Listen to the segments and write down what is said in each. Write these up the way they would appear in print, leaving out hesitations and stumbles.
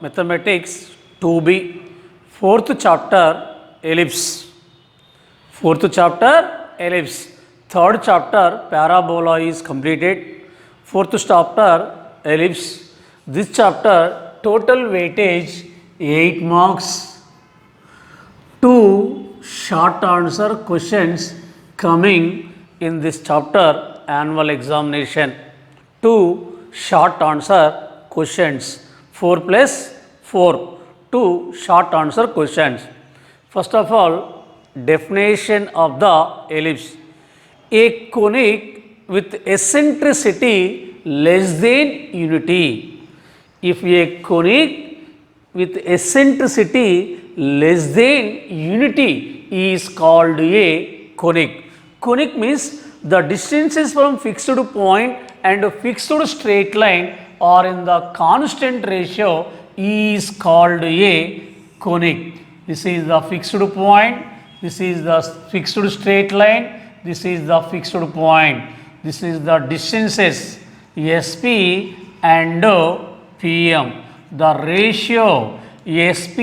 Mathematics 2B, fourth chapter ellipse. Fourth chapter ellipse. Third chapter parabola is completed. Fourth chapter ellipse. This chapter total weightage 8 marks. 2 short answer questions coming in this chapter annual examination. 2 short answer questions. 4 plus 4. 2 short answer questions. First of all, definition of the ellipse. A conic with eccentricity less than unity. If a conic with eccentricity less than unity is called a conic. Conic means the distances from fixed point and fixed straight line are in the constant ratio is called a conic. This is the fixed point, this is the fixed straight line, this is the fixed point. This is the distances SP and PM. The ratio SP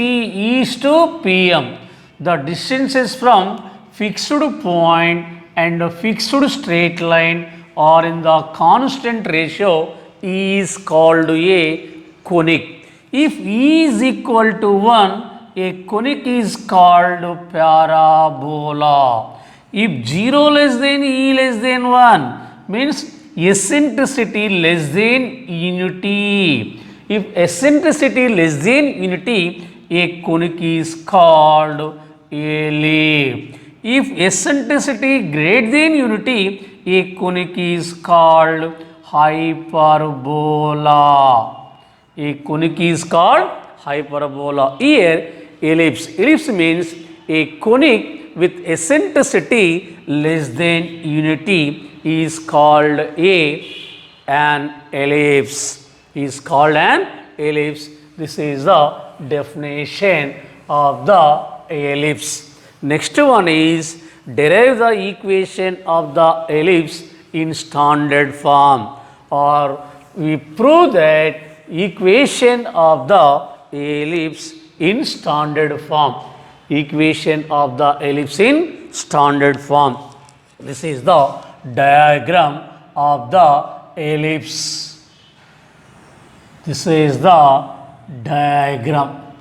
is to PM. The distances from fixed point and fixed straight line are in the constant ratio is called a conic. If E is equal to 1, a conic is called parabola. If 0 less than E less than 1 means eccentricity less than unity. If eccentricity less than unity, a conic is called ellipse. If eccentricity greater than unity, a conic is called hyperbola. A conic is called hyperbola. Here, ellipse. Ellipse means a conic with eccentricity less than unity is called an ellipse. Is called an ellipse. This is the definition of the ellipse. Next one is derive the equation of the ellipse in standard form, or we prove that equation of the ellipse in standard form. Equation of the ellipse in standard form. This is the diagram of the ellipse. This is the diagram.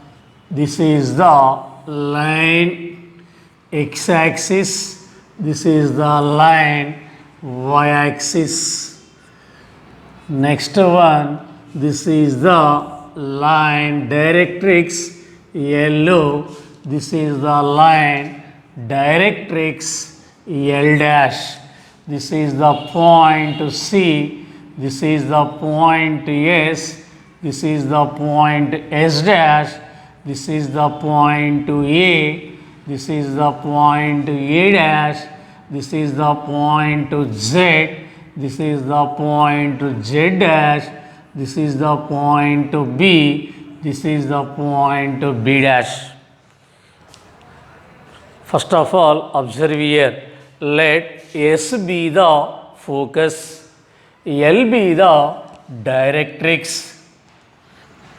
This is the line x-axis. This is the line y-axis. Next one, this is the line directrix yellow. This is the line directrix L dash. This is the point C. This is the point S. This is the point S dash. This is the point A. This is the point A dash. This is the point Z. This is the point Z dash. This is the point B. This is the point B dash. First of all, observe here. Let S be the focus, L be the directrix.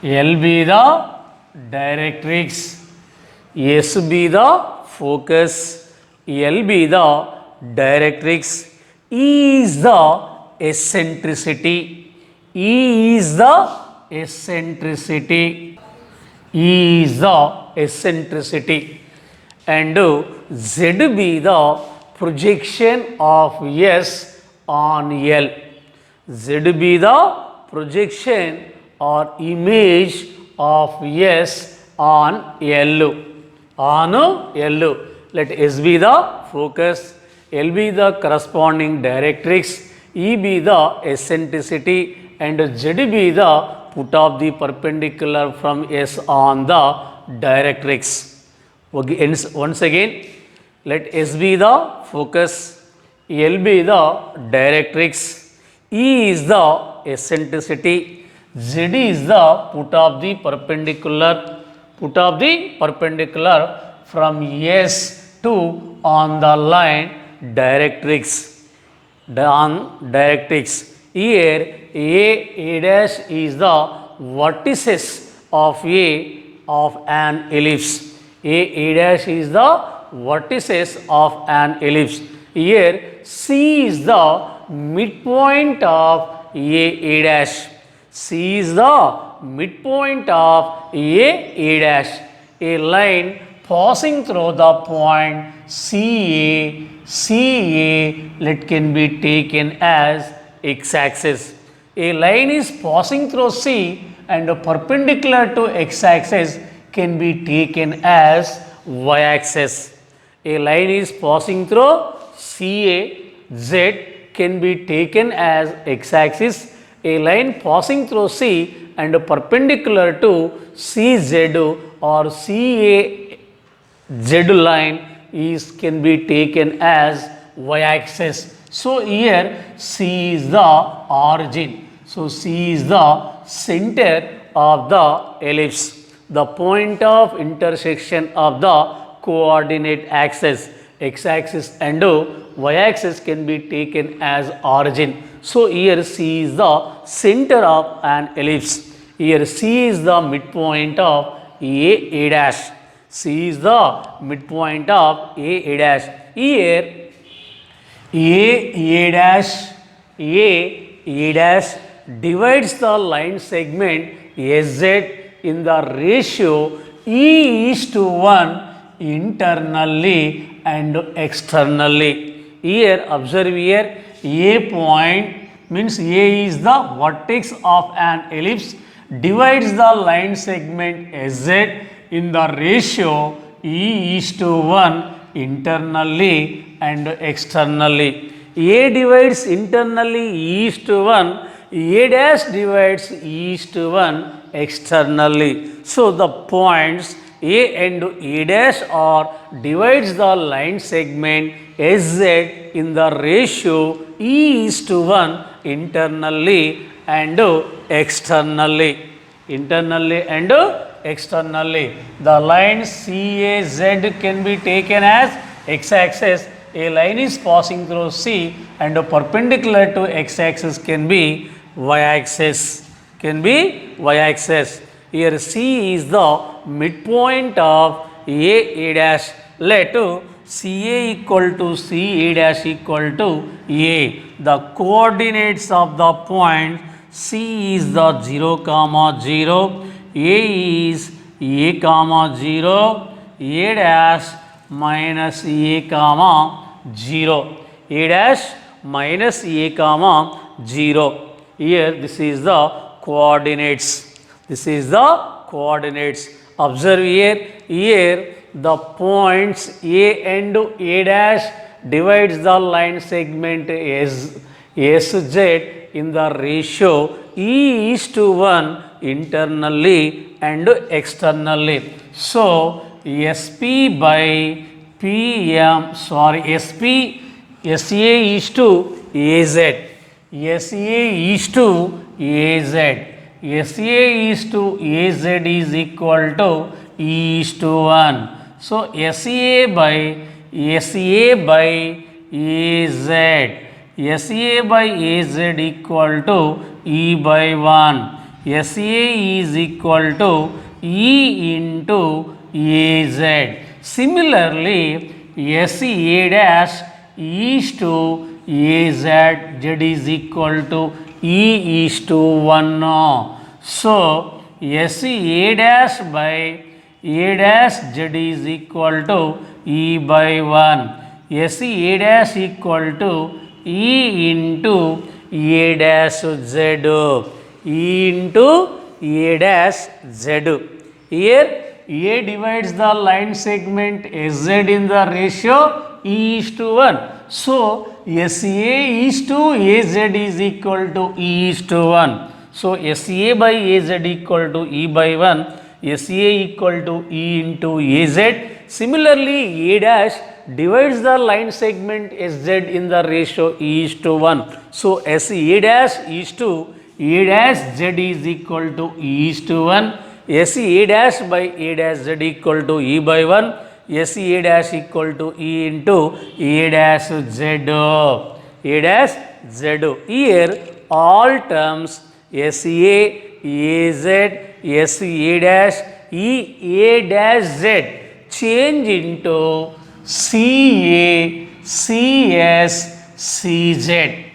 L be the directrix. S be the focus, L be the directrix. E is the eccentricity. E is the eccentricity. E is the eccentricity. And Z be the projection of S on L. Z be the projection or image of S on L. On L. Let S be the focus, L be the corresponding directrix, E be the eccentricity, and Z be the put of the perpendicular from S on the directrix. Once again, let S be the focus, L be the directrix, E is the eccentricity, Z is the put of the perpendicular from S to on the line directrix. Here A dash is the vertices of an ellipse. A dash is the vertices of an ellipse. Here C is the midpoint of A dash. C is the midpoint of A dash. A line passing through the point CA let can be taken as x-axis. A line is passing through C and perpendicular to x-axis can be taken as y-axis. A line is passing through CA, Z can be taken as x-axis. A line passing through C and perpendicular to CZ or CA Z line can be taken as y-axis. So here C is the origin. So C is the center of the ellipse. The point of intersection of the coordinate axis, x-axis and y-axis can be taken as origin. So here C is the center of an ellipse. Here C is the midpoint of A dash. C is the midpoint of A dash. Here A dash divides the line segment SZ in the ratio E:1 internally and externally. Here observe here A point means A is the vertex of an ellipse divides the line segment SZ in the ratio E:1 internally and externally. A divides internally E:1, A dash divides E:1 externally. So the points A and A dash are divides the line segment SZ in the ratio E:1 internally and externally. Internally and externally. The line CAZ can be taken as x-axis. A line is passing through C and perpendicular to x-axis can be y-axis. Can be y-axis. Here C is the midpoint of A dash. Let CA equal to CA dash equal to A. The coordinates of the point C is the 0, 0. A is A, 0. A dash minus A, 0. A dash minus A, 0. Here this is the coordinates. This is the coordinates. Observe here the points A and A dash divides the line segment SZ in the ratio E:1 internally and externally. So SP by PM SA is to AZ. SA is to AZ. SA is to AZ is equal to E:1. So SA by AZ. SA by AZ equal to E/1. SA is equal to E into AZ. Similarly, SA dash is to AZ, Z is equal to E:1. So, SA dash by A dash Z is equal to E/1. SA dash equal to E into A dash Z. E into A dash Z. Here A divides the line segment SZ in the ratio E:1. So SA is to AZ is equal to E:1. So SA by AZ equal to E/1. SA equal to E into AZ. Similarly, A dash divides the line segment SZ in the ratio E:1. So SA dash is to A dash Z is equal to E:1. SA dash by A dash Z equal to E/1. SA dash equal to E into A dash Z. A dash Z. Here all terms SA, AZ, SA dash EA dash Z change into CA CS CZ.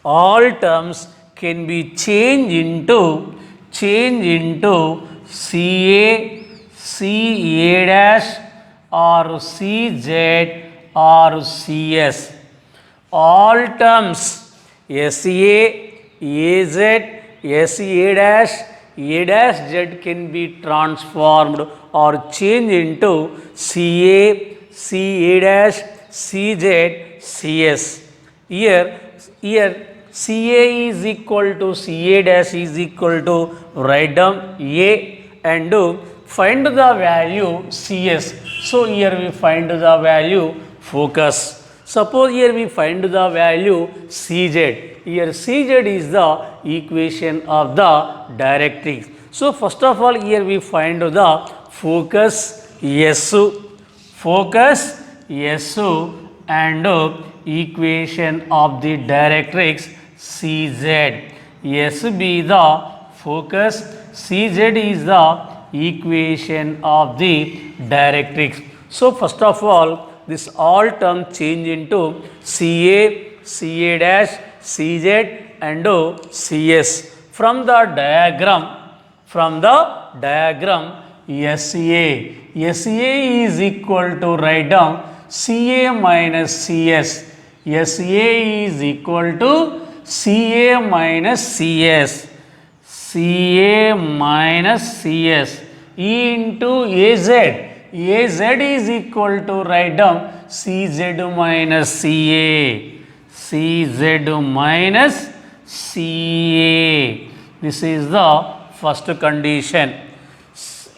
All terms can be changed into CA CA dash or CZ or CS. All terms SA AZ SA dash A dash Z can be transformed or changed into CA CA dash CZ CS. Here CA is equal to CA dash is equal to write down A and find the value CS. So here we find the value focus. Suppose here we find the value CZ. Here CZ is the equation of the directrix. So first of all here we find the focus SU and equation of the directrix CZ. S be the focus, CZ is the equation of the directrix. So first of all this all term change into CA, CA dash, CZ and CS. From the diagram SA is equal to write down CA minus CS. SA is equal to CA minus CS. CA minus CS E into AZ. AZ is equal to write down CZ minus CA. CZ minus CA. This is the first condition.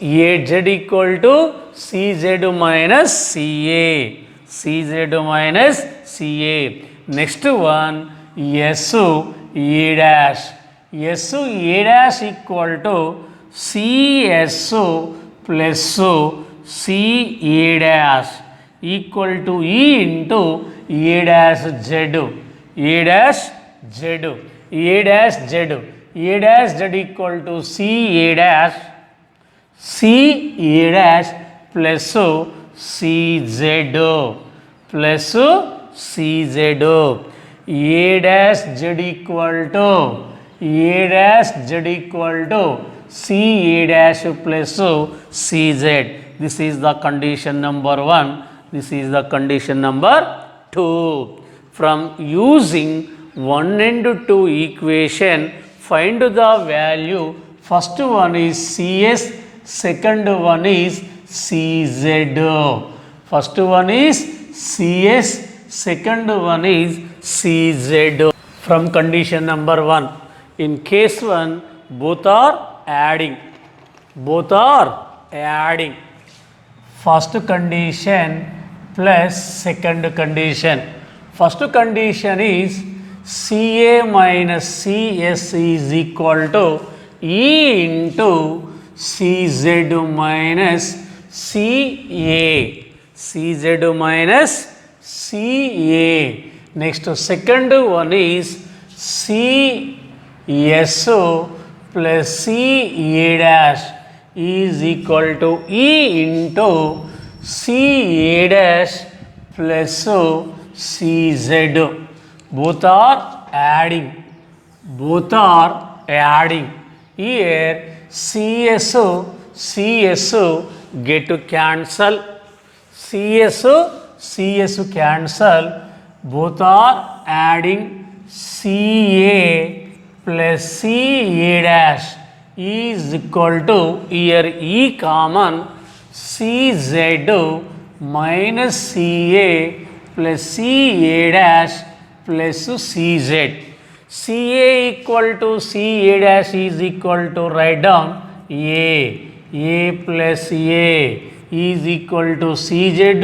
AZ equal to CZ minus CA. CZ minus CA. Next one SU A dash. SU A dash equal to CSU plus C A dash equal to E into A dash Z. A dash Z. A dash Z. A dash Z equal to C A dash plus CZ plus CZ. A dash Z equal to C A dash plus CZ. This is the condition number 1. This is the condition number 2. From using 1 and 2 equation, find the value. First one is CS, second one is CZ. First one is CS, second one is CZ. From condition number 1, in case 1, both are adding. First condition plus second condition. First condition is CA minus CS is equal to E into CZ minus CA. CZ minus CA. Next second one is CSO plus CA dash is equal to E into CA dash plus CZ. Both are adding. Here CSO get to cancel. CSO cancel. Both are adding. CA plus CA dash is equal to, here E common, CZ minus CA plus CA dash plus CZ. CA equal to CA dash is equal to write down A plus A is equal to CZ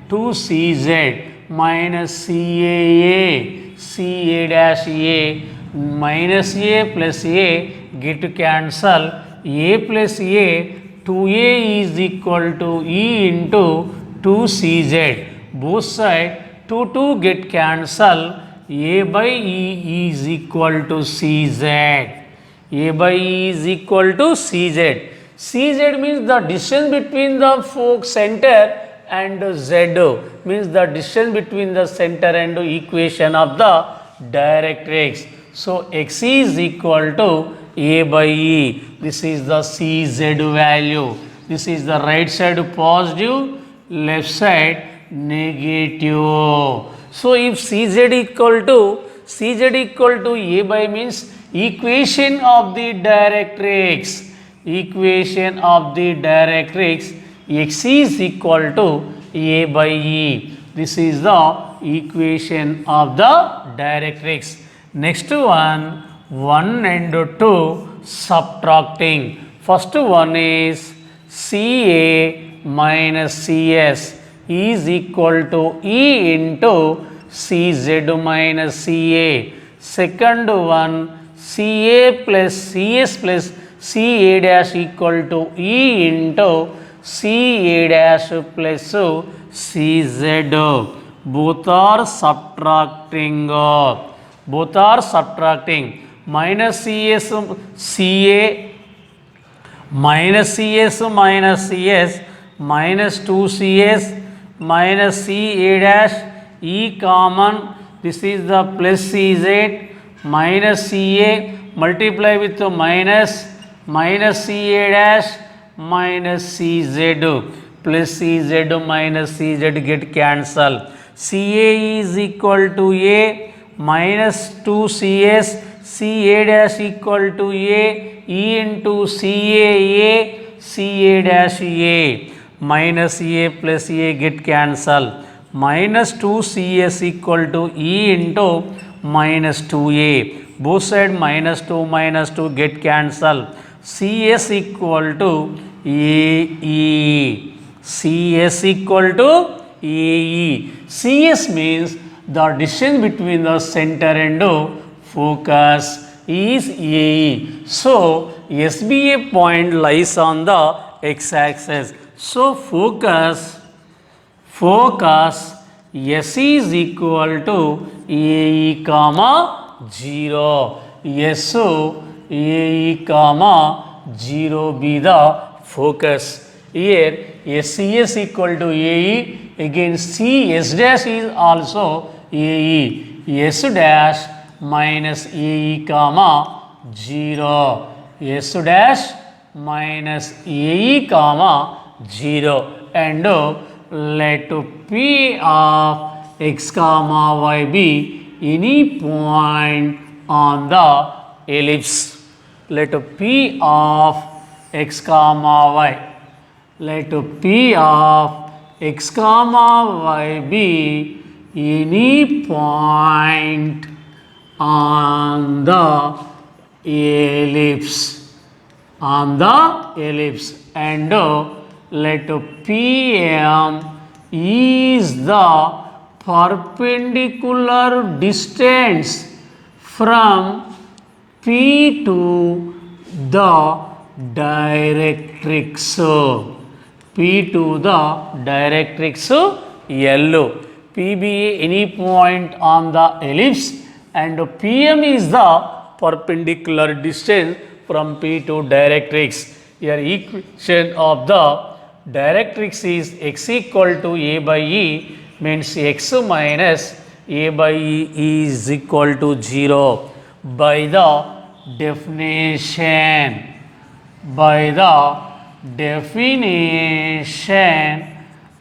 to CZ minus CA dash A minus A plus A get to cancel. A plus A 2A is equal to E into 2CZ. Both sides 2 get cancel. A by E is equal to CZ. A by E is equal to CZ. CZ means the distance between the center and Z, means the distance between the center and equation of the directrix. So X is equal to A by E. This is the CZ value. This is the right side positive, left side negative. So if CZ equal to A by means equation of the directrix. Equation of the directrix, X is equal to A by E. This is the equation of the directrix. Next one, 1 and 2 subtracting. First one is CA minus CS is equal to E into CZ minus CA. Second one, CA plus CS plus CA dash equal to E into CA dash plus CZ. Both are subtracting. Minus CS CA minus CS minus CS minus 2CS minus CA dash E common. This is the plus CZ minus CA multiply with the minus CA dash minus CZ plus CZ minus CZ get cancelled. CA is equal to A minus 2CS CA dash equal to A E into CA dash A minus A plus A get cancelled. Minus 2CS equal to E into minus 2A. Both side minus 2 get cancelled. CS equal to AE. CS equal to AE. CS means the distance between the center and focus is AE. So SBA point lies on the x-axis. So focus S is equal to AE comma 0. S AE comma 0 be the focus. Here SCS equal to AE, again CS dash is also AE. S dash minus AE comma 0. S dash minus AE comma 0. And let P of x comma y be any point on the ellipse. Let P of x comma y. Let P of x comma y be any point on the ellipse. And let PM is the perpendicular distance from P to the directrix. P to the directrix L. P be any point on the ellipse and PM is the perpendicular distance from P to directrix. Here equation of the directrix is x equal to A by E, means x minus A by E is equal to 0 by the definition.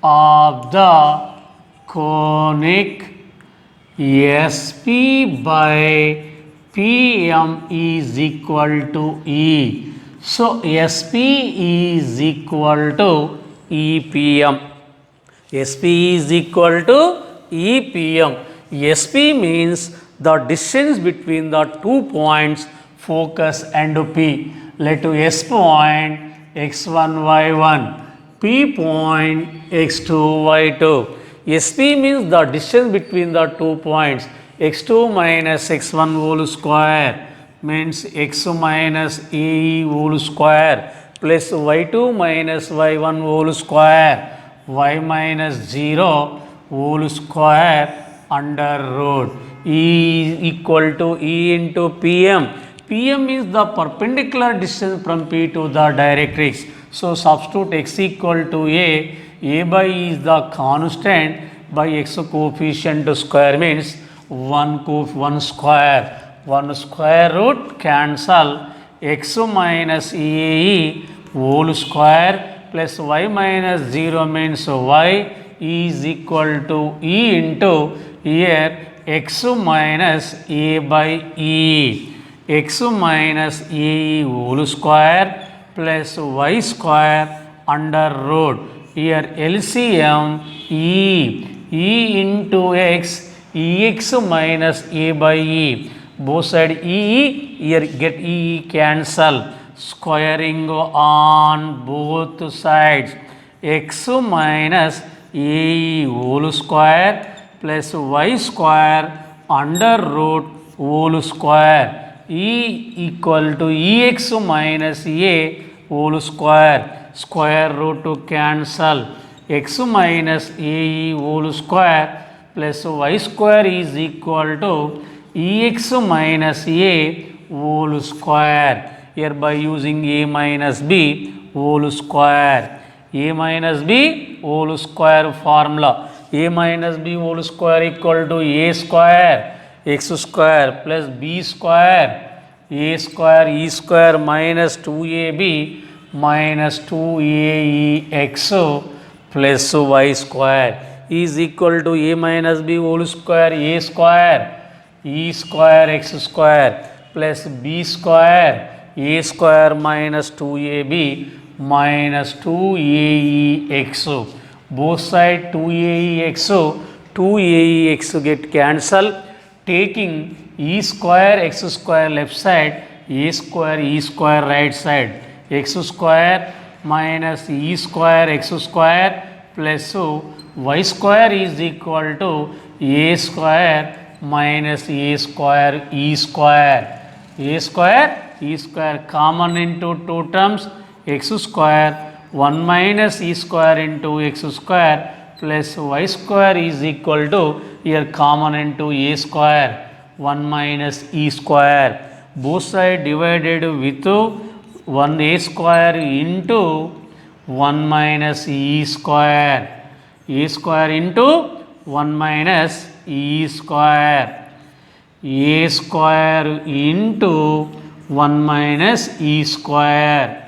Of the conic SP by PM is equal to E. So SP is equal to EPM. SP is equal to EPM. SP means the distance between the 2 points focus and P. Let S point x1 y1, P point x2 y2. SP means the distance between the 2 points. X2 minus x1 whole square means x minus AE whole square plus y2 minus y1 whole square, y minus 0 whole square under root. E equal to E into PM. PM is the perpendicular distance from P to the directrix. So substitute x equal to A by E is the constant by x coefficient square means 1 square root cancel x minus AE whole square plus y minus 0 means y is equal to E into here x minus A by E, x minus AE whole square plus y square under root. Here LCM E into x, Ex minus A by E. Both side E, here get E cancel. Squaring on both sides. X minus AE whole square plus y square under root whole square. E equal to Ex minus A whole square. Square root to cancel. X minus AE whole square plus y square is equal to Ex minus A whole square. Here by using A minus B whole square. A minus B whole square formula. A minus B whole square equal to A square x square plus B square A square E square minus 2AB minus 2AEX plus y square is equal to A minus B whole square A square E square x square plus B square A square minus 2AB minus 2AEX. Both side 2AEX get cancelled. Taking E square x square left side, A square E square right side, x square minus E square x square plus y square is equal to A square minus A square E square. A square E square common into two terms, x square 1 minus E square into x square plus y square is equal to here common into A square 1 minus E square. Both side divided with 1 A square into 1 minus E square. A square into 1 minus E square. A square into 1 minus E square.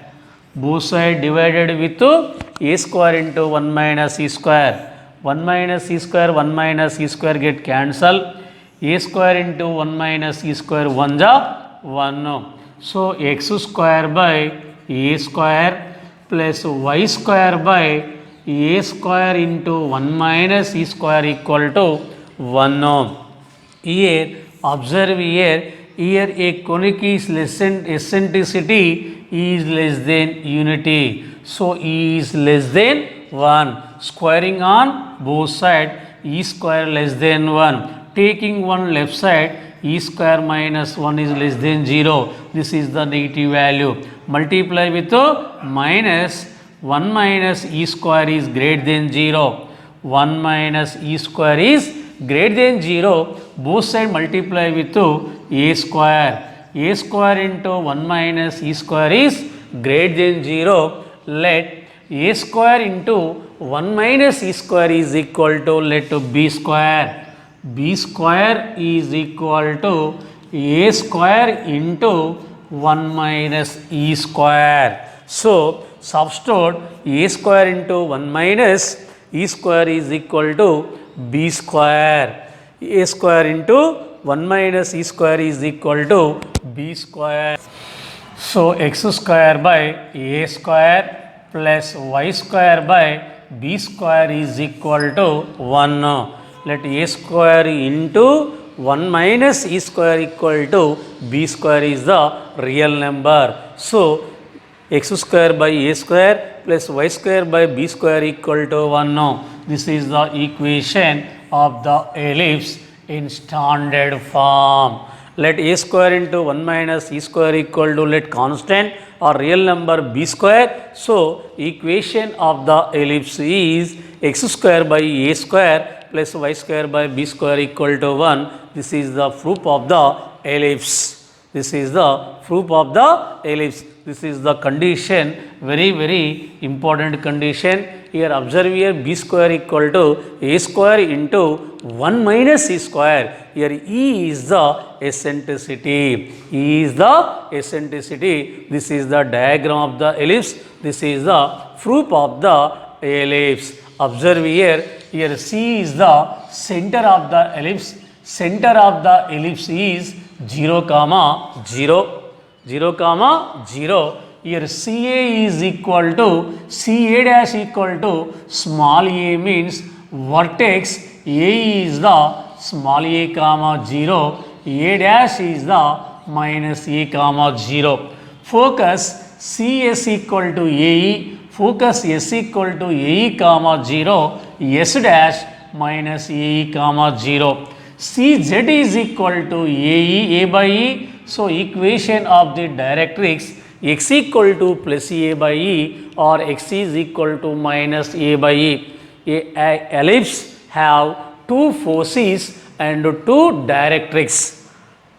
Both side divided with A square into 1 minus E square. 1 minus E square, 1 minus E square get cancelled. A square into 1 minus E square 1 ja 1. So x square by A square plus y square by A square into 1 minus E square equal to 1. Here observe here a conic is less than eccentricity is less than unity. So E is less than 1. Squaring on both sides E square less than 1. Taking one left side E square minus 1 is less than 0. This is the negative value. Multiply with minus 1 minus E square is greater than 0. 1 minus E square is greater than 0. Both sides multiply with A square. A square into 1 minus E square is greater than 0. Let A square into 1 minus E square is equal to let B square. B square is equal to A square into 1 minus E square. So substitute A square into 1 minus E square is equal to B square. A square into 1 minus E square is equal to B square. So x square by A square plus y square by B square is equal to 1. Let A square into 1 minus E square equal to B square is the real number. So x square by A square plus y square by B square equal to 1. This is the equation of the ellipse in standard form. Let A square into 1 minus E square equal to let constant or real number B square. So equation of the ellipse is x square by A square plus y square by B square equal to 1. This is the proof of the ellipse. This is the proof of the ellipse. This is the condition, very important condition. Here observe here, b square equal to a square into 1 minus c square. Here E is the eccentricity. E is the eccentricity. This is the diagram of the ellipse. This is the proof of the ellipse. Observe here C is the center of the ellipse. Center of the ellipse is 0, 0, 0. Here CA is equal to, CA dash equal to small a means vertex A is the small a comma 0, A dash is the minus a comma 0. Focus CS equal to AE, focus S equal to AE comma 0, S dash minus AE comma 0. CZ is equal to AE, A by E. So, equation of the directrix x equal to plus A by E or x is equal to minus A by E. A ellipse have two forces and two directrix.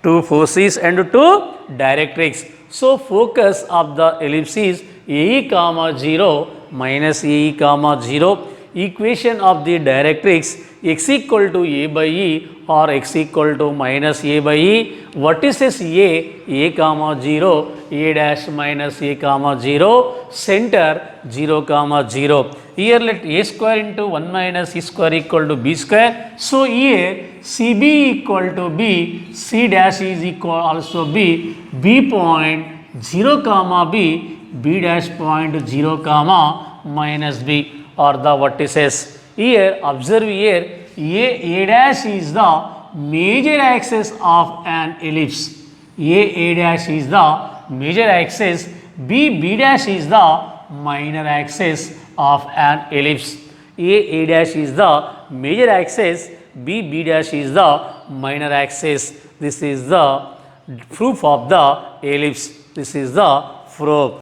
Two forces and two directrix. So, focus of the ellipse is AE comma 0 minus AE comma 0. Equation of the directrix x equal to A by E or x equal to minus A by E. Vertices A comma 0, A dash minus A comma 0, center 0 comma 0. Here let A square into 1 minus C square equal to B square. So here CB equal to B, C dash is equal also B, B point 0 comma B, B dash point 0 comma minus B are the vertices. Here observe here A dash is the major axis of an ellipse. A dash is the major axis, B dash is the minor axis of an ellipse. A dash is the major axis, B dash is the minor axis. This is the proof of the ellipse. This is the proof.